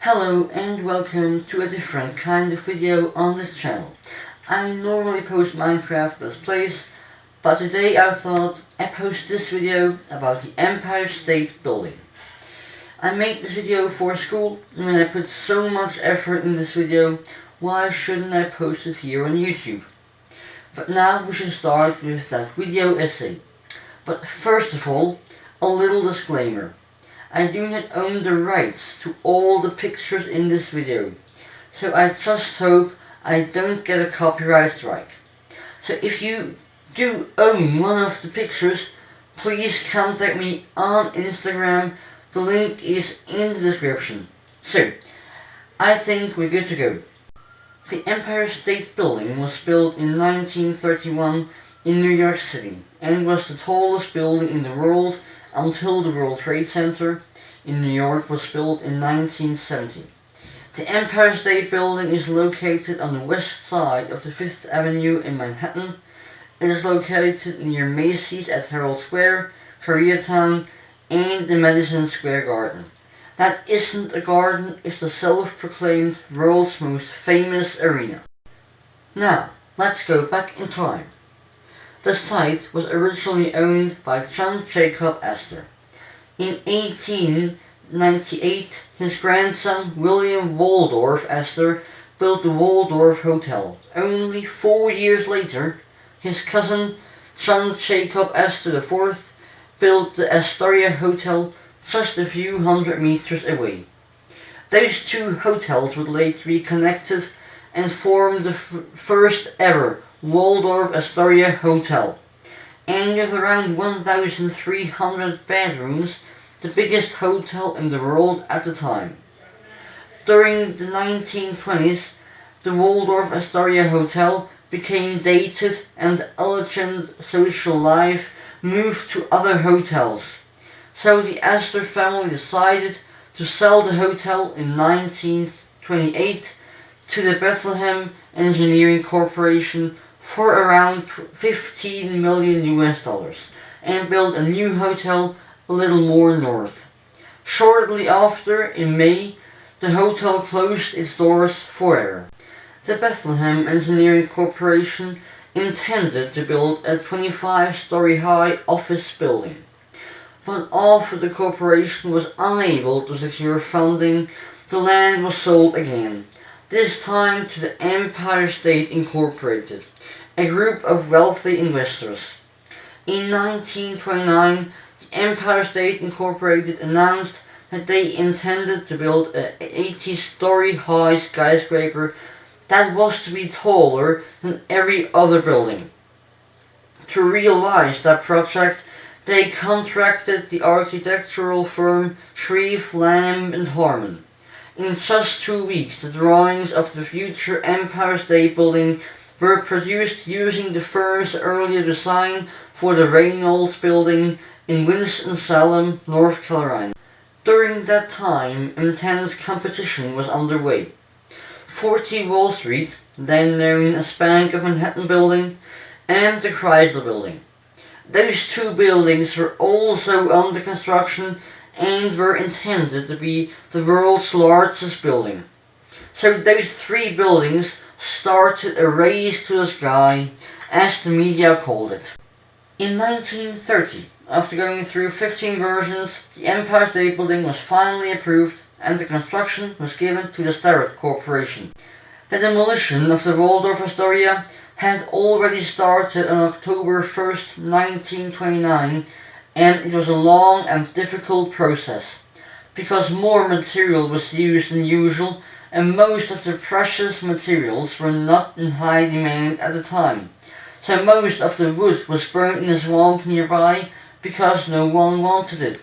Hello and welcome to a different kind of video on this channel. I normally post Minecraft Let's Plays, but today I thought I'd post this video about the Empire State Building. I made this video for school, and when I put so much effort in this video, why shouldn't I post it here on YouTube? But now we should start with that video essay. But first of all, a little disclaimer. I do not own the rights to all the pictures in this video, so I just hope I don't get a copyright strike. So if you do own one of the pictures, please contact me on Instagram. The link is in the description. So, I think we're good to go. The Empire State Building was built in 1931 in New York City and was the tallest building in the world until the World Trade Center in New York was built in 1970. The Empire State Building is located on the west side of the 5th Avenue in Manhattan. It is located near Macy's at Herald Square, Koreatown, and the Madison Square Garden. That isn't a garden, it's the self-proclaimed world's most famous arena. Now, let's go back in time. The site was originally owned by John Jacob Astor. In 1898, his grandson William Waldorf-Astoria built the Waldorf Hotel. Only 4 years later, his cousin John Jacob Astor IV built the Astoria Hotel just a few hundred meters away. Those two hotels would later be connected and form the first ever Waldorf-Astoria Hotel, and with around 1,300 bedrooms, the biggest hotel in the world at the time. During the 1920s, the Waldorf-Astoria Hotel became dated and the elegant social life moved to other hotels. So the Astor family decided to sell the hotel in 1928 to the Bethlehem Engineering Corporation for around $15 million and build a new hotel a little more north. Shortly after, in May, the hotel closed its doors forever. The Bethlehem Engineering Corporation intended to build a 25-story high office building, but after the corporation was unable to secure funding, the land was sold again, this time to the Empire State Incorporated, a group of wealthy investors. In 1929, the Empire State Incorporated announced that they intended to build an 80-story high skyscraper that was to be taller than every other building. To realize that project, they contracted the architectural firm Shreve, Lamb and Harmon. In just 2 weeks, the drawings of the future Empire State Building were produced using the firm's earlier design for the Reynolds Building in Winston-Salem, North Carolina. During that time, intense competition was underway. 40 Wall Street, then known as Bank of Manhattan Building, and the Chrysler Building. Those two buildings were also under construction and were intended to be the world's largest building. So those three buildings started a race to the sky, as the media called it. In 1930, after going through 15 versions, the Empire State Building was finally approved and the construction was given to the Starrett Corporation. The demolition of the Waldorf-Astoria had already started on October 1st, 1929, and it was a long and difficult process, because more material was used than usual and most of the precious materials were not in high demand at the time. So most of the wood was burned in a swamp nearby because no one wanted it.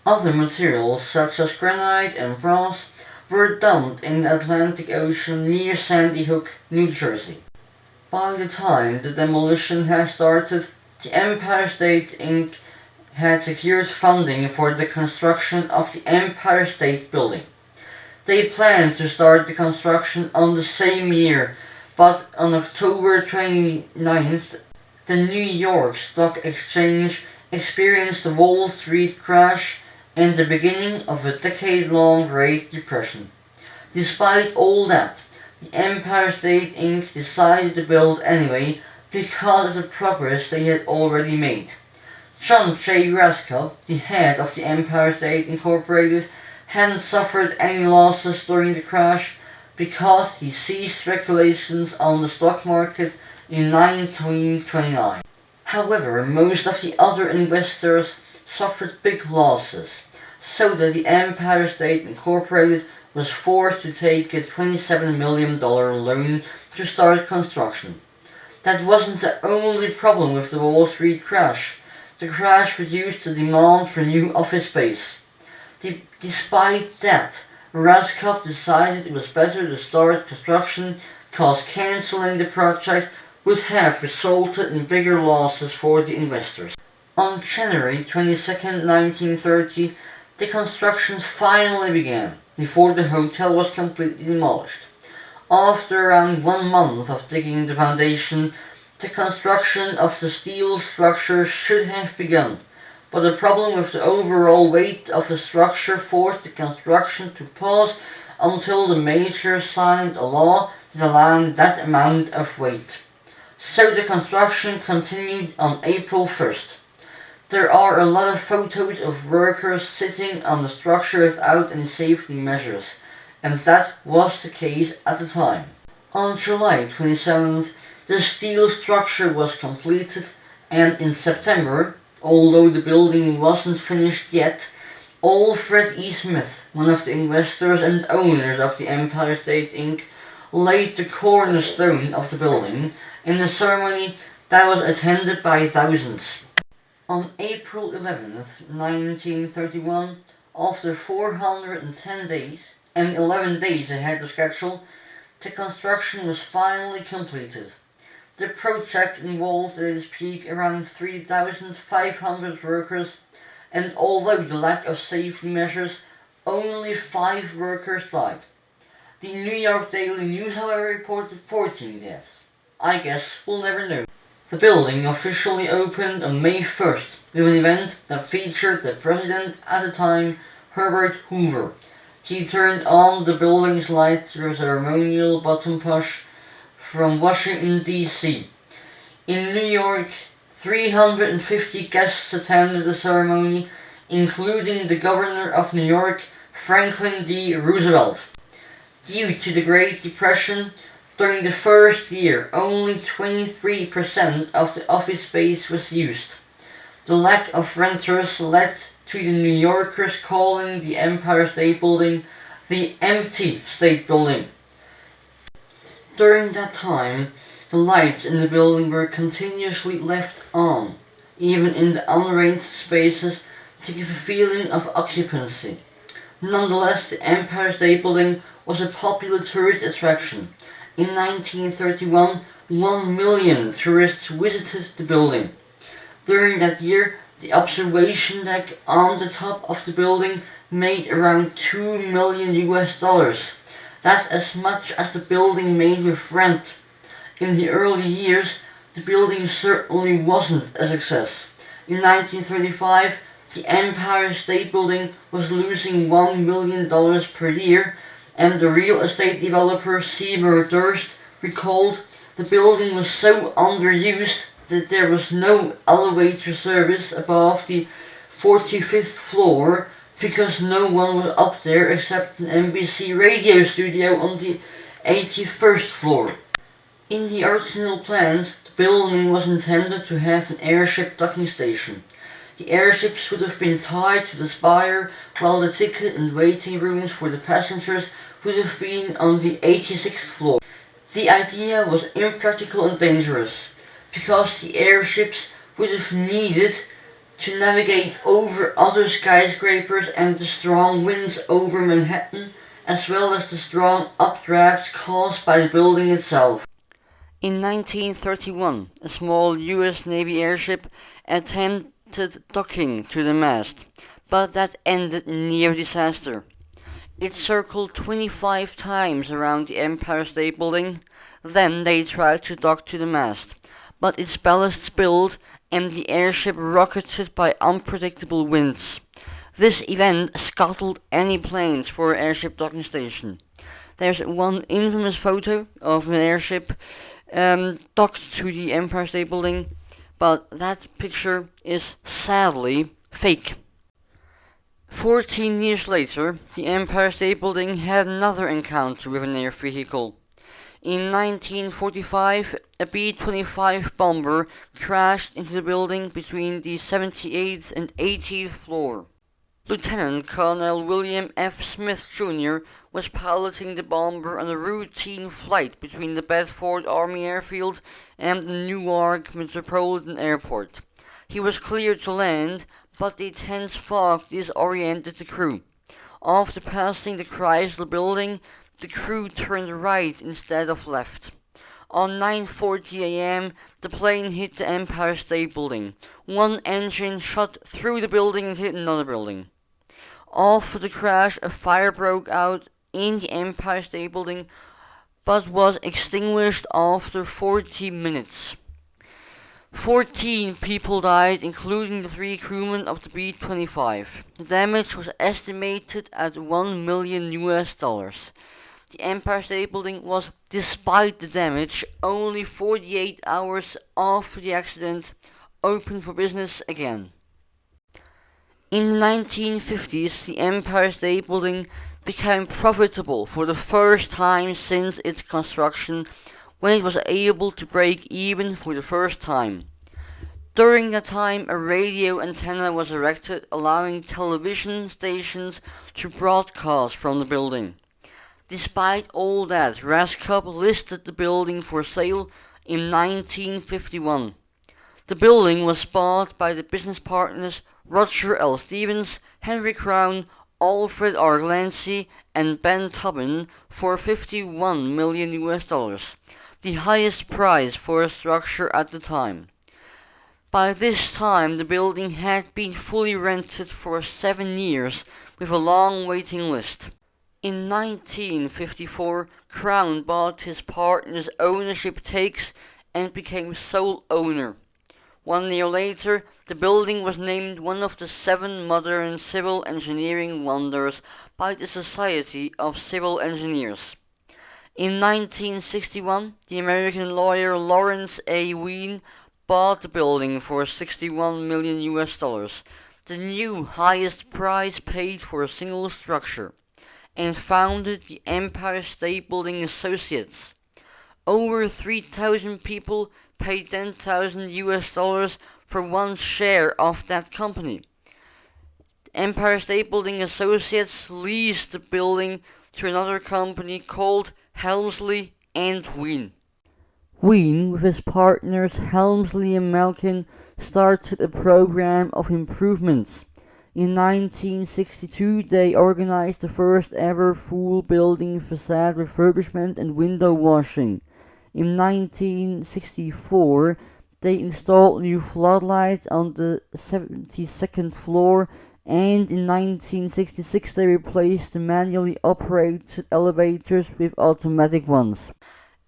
Other materials such as granite and brass were dumped in the Atlantic Ocean near Sandy Hook, New Jersey. By the time the demolition had started, the Empire State Inc. had secured funding for the construction of the Empire State Building. They planned to start the construction on the same year, but on October 29th, the New York Stock Exchange experienced the Wall Street crash and the beginning of a decade-long Great Depression. Despite all that, the Empire State Inc. decided to build anyway because of the progress they had already made. John J. Raskob, the head of the Empire State Incorporated, hadn't suffered any losses during the crash because he ceased speculations on the stock market in 1929. However, most of the other investors suffered big losses, so that the Empire State Incorporated was forced to take a $27 million loan to start construction. That wasn't the only problem with the Wall Street crash. The crash reduced the demand for new office space. Despite that, Raskob decided it was better to start construction because cancelling the project would have resulted in bigger losses for the investors. On January 22, 1930, the construction finally began, before the hotel was completely demolished. After around 1 month of digging the foundation, the construction of the steel structure should have begun, but the problem with the overall weight of the structure forced the construction to pause until the major signed a law that allowed that amount of weight. So the construction continued on April 1st. There are a lot of photos of workers sitting on the structure without any safety measures, and that was the case at the time. On July 27th, the steel structure was completed, and in September, although the building wasn't finished yet, Alfred E. Smith, one of the investors and owners of the Empire State Inc., laid the cornerstone of the building in a ceremony that was attended by thousands. On April 11th, 1931, after 410 days, and 11 days ahead of schedule, the construction was finally completed. The project involved at its peak around 3,500 workers, and although the lack of safety measures, only 5 workers died. The New York Daily News, however, reported 14 deaths. I guess we'll never know. The building officially opened on May 1st with an event that featured the president at the time, Herbert Hoover. He turned on the building's lights through a ceremonial button push from Washington, D.C. In New York, 350 guests attended the ceremony, including the governor of New York, Franklin D. Roosevelt. Due to the Great Depression, during the first year, only 23% of the office space was used. The lack of renters led to the New Yorkers calling the Empire State Building the Empty State Building. During that time, the lights in the building were continuously left on, even in the unrented spaces, to give a feeling of occupancy. Nonetheless, the Empire State Building was a popular tourist attraction. In 1931, 1 million tourists visited the building. During that year, the observation deck on the top of the building made around $2 million. That's as much as the building made with rent. In the early years, the building certainly wasn't a success. In 1935, the Empire State Building was losing $1 million per year, and the real estate developer Seymour Durst recalled the building was so underused that there was no elevator service above the 45th floor because no one was up there except an NBC radio studio on the 81st floor. In the original plans, the building was intended to have an airship docking station. The airships would have been tied to the spire, while the ticket and waiting rooms for the passengers would have been on the 86th floor. The idea was impractical and dangerous, because the airships would have needed to navigate over other skyscrapers and the strong winds over Manhattan, as well as the strong updrafts caused by the building itself. In 1931, a small US Navy airship attempted docking to the mast, but that ended in near disaster. It circled 25 times around the Empire State Building, then they tried to dock to the mast, but its ballast spilled and the airship rocketed by unpredictable winds. This event scuttled any plans for an airship docking station. There's one infamous photo of an airship docked to the Empire State Building, but that picture is sadly fake. 14 years later, the Empire State Building had another encounter with an air vehicle. In 1945, a B-25 bomber crashed into the building between the 78th and 80th floor. Lieutenant Colonel William F. Smith, Jr. was piloting the bomber on a routine flight between the Bedford Army Airfield and the Newark Metropolitan Airport. He was cleared to land, but the dense fog disoriented the crew. After passing the Chrysler Building, the crew turned right instead of left. On 9:40 a.m., the plane hit the Empire State Building. One engine shot through the building and hit another building. After the crash, a fire broke out in the Empire State Building, but was extinguished after 40 minutes. 14 people died, including the 3 crewmen of the B-25. The damage was estimated at $1 million. The Empire State Building was, despite the damage, only 48 hours after the accident, open for business again. In the 1950s, the Empire State Building became profitable for the first time since its construction, when it was able to break even for the first time. During that time, a radio antenna was erected, allowing television stations to broadcast from the building. Despite all that, Rascop listed the building for sale in 1951. The building was bought by the business partners Roger L. Stevens, Henry Crown, Alfred R. Glancy, and Ben Tobin for $51 million, the highest price for a structure at the time. By this time, the building had been fully rented for 7 years, with a long waiting list. In 1954, Crown bought his partner's ownership stakes and became sole owner. 1 year later, the building was named one of the 7 modern civil engineering wonders by the Society of Civil Engineers. In 1961, the American lawyer Lawrence A. Wien bought the building for $61 million, the new highest price paid for a single structure, and founded the Empire State Building Associates. Over 3,000 people paid $10,000 for one share of that company. The Empire State Building Associates leased the building to another company called Helmsley and Wien. Wien, with his partners Helmsley and Malkin, started a program of improvements. In 1962, they organized the first ever full building facade refurbishment and window washing. In 1964, they installed new floodlights on the 72nd floor, and in 1966 they replaced the manually operated elevators with automatic ones.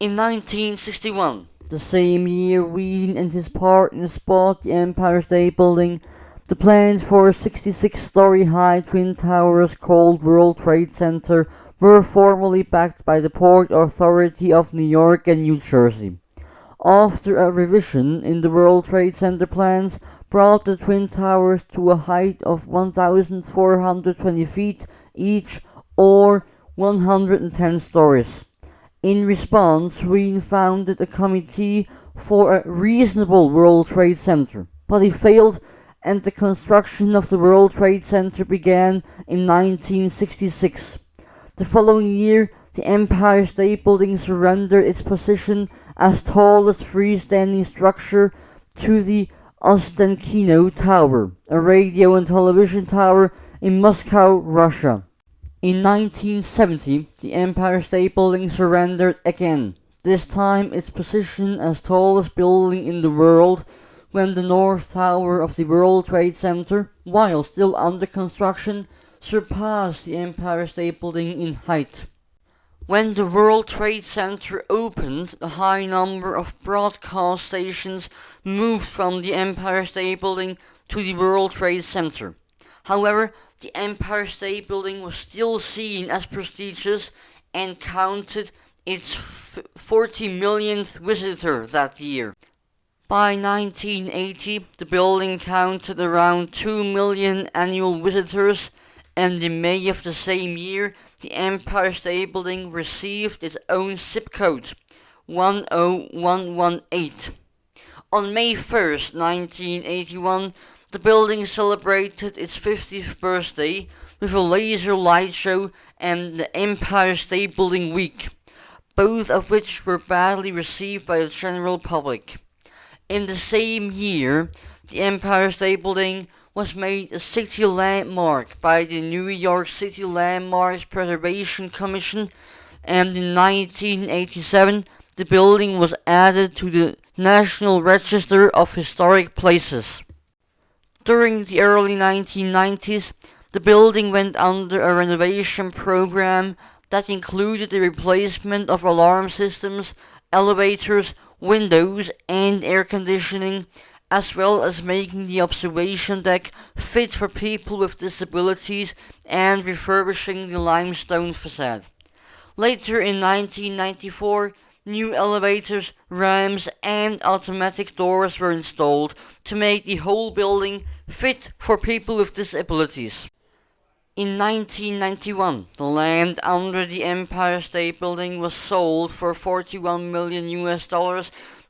In 1961, the same year, Wien and his partners bought the Empire State Building. The plans for a 66-story-high twin towers called World Trade Center were formally backed by the Port Authority of New York and New Jersey. After a revision in the World Trade Center plans brought the twin towers to a height of 1,420 feet each, or 110 stories. In response, Wien founded a committee for a reasonable World Trade Center, but he failed, and the construction of the World Trade Center began in 1966. The following year, the Empire State Building surrendered its position as tallest freestanding structure to the Ostankino Tower, a radio and television tower in Moscow, Russia. In 1970, the Empire State Building surrendered again, this time its position as tallest building in the world, when the North Tower of the World Trade Center, while still under construction, surpassed the Empire State Building in height. When the World Trade Center opened, a high number of broadcast stations moved from the Empire State Building to the World Trade Center. However, the Empire State Building was still seen as prestigious and counted its 40 millionth visitor that year. By 1980, the building counted around 2 million annual visitors, and in May of the same year, the Empire State Building received its own zip code, 10118. On May 1st, 1981, the building celebrated its 50th birthday with a laser light show and the Empire State Building Week, both of which were badly received by the general public. In the same year, the Empire State Building was made a city landmark by the New York City Landmarks Preservation Commission, and in 1987 the building was added to the National Register of Historic Places. During the early 1990s, the building went under a renovation program that included the replacement of alarm systems, elevators, windows, and air conditioning, as well as making the observation deck fit for people with disabilities and refurbishing the limestone facade. Later in 1994, new elevators, ramps, and automatic doors were installed to make the whole building fit for people with disabilities. In 1991, the land under the Empire State Building was sold for $41 million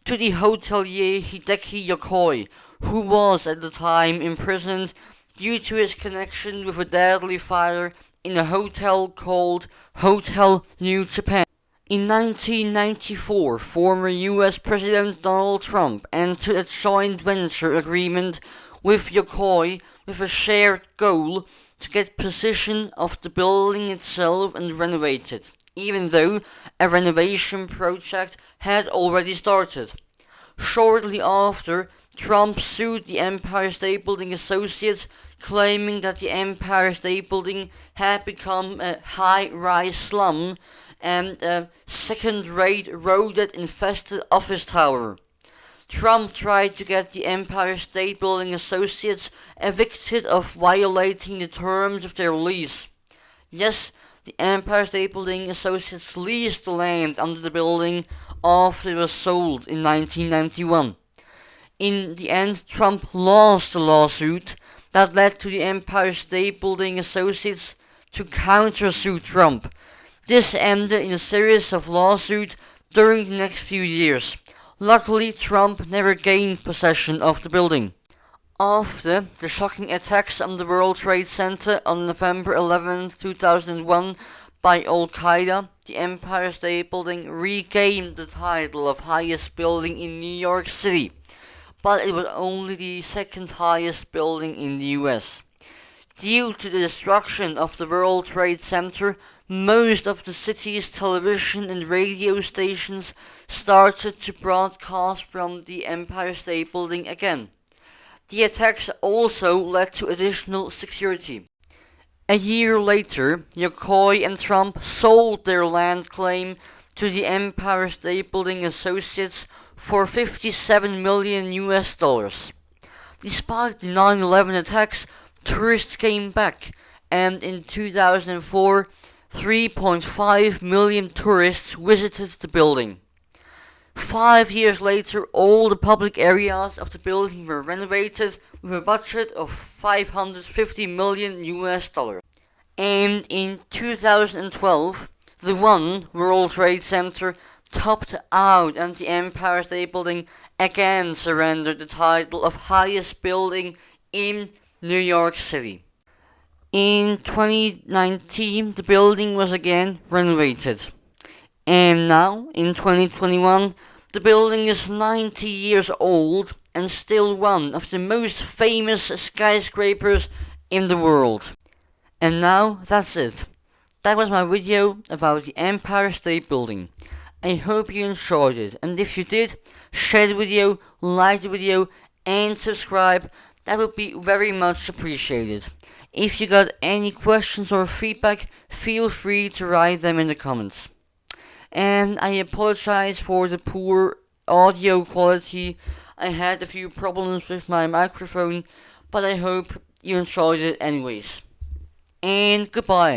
to the hotelier Hideki Yokoi, who was at the time imprisoned due to his connection with a deadly fire in a hotel called Hotel New Japan. In 1994, former US President Donald Trump entered a joint venture agreement with Yokoi with a shared goal to get possession of the building itself and renovate it, even though a renovation project had already started. Shortly after, Trump sued the Empire State Building Associates, claiming that the Empire State Building had become a high-rise slum and a second-rate rodent-infested office tower. Trump tried to get the Empire State Building Associates evicted of violating the terms of their lease. Yes, the Empire State Building Associates leased the land under the building after it was sold in 1991. In the end, Trump lost the lawsuit that led to the Empire State Building Associates to countersue Trump. This ended in a series of lawsuits during the next few years. Luckily, Trump never gained possession of the building. After the shocking attacks on the World Trade Center on November 11, 2001 by Al-Qaeda, the Empire State Building regained the title of highest building in New York City, but it was only the second highest building in the US. Due to the destruction of the World Trade Center, most of the city's television and radio stations started to broadcast from the Empire State Building again. The attacks also led to additional security. A year later, Yokoi and Trump sold their land claim to the Empire State Building Associates for $57 million. Despite the 9/11 attacks, tourists came back, and in 2004, 3.5 million tourists visited the building. 5 years later, all the public areas of the building were renovated with a budget of $550 million. And in 2012, the One World Trade Center topped out, and the Empire State Building again surrendered the title of highest building in New York City. In 2019, the building was again renovated. And now, in 2021, the building is 90 years old and still one of the most famous skyscrapers in the world. And now, that's it. That was my video about the Empire State Building. I hope you enjoyed it, and if you did, share the video, like the video, and subscribe. That would be very much appreciated. If you got any questions or feedback, feel free to write them in the comments. And I apologize for the poor audio quality. I had a few problems with my microphone, but I hope you enjoyed it anyways. And goodbye.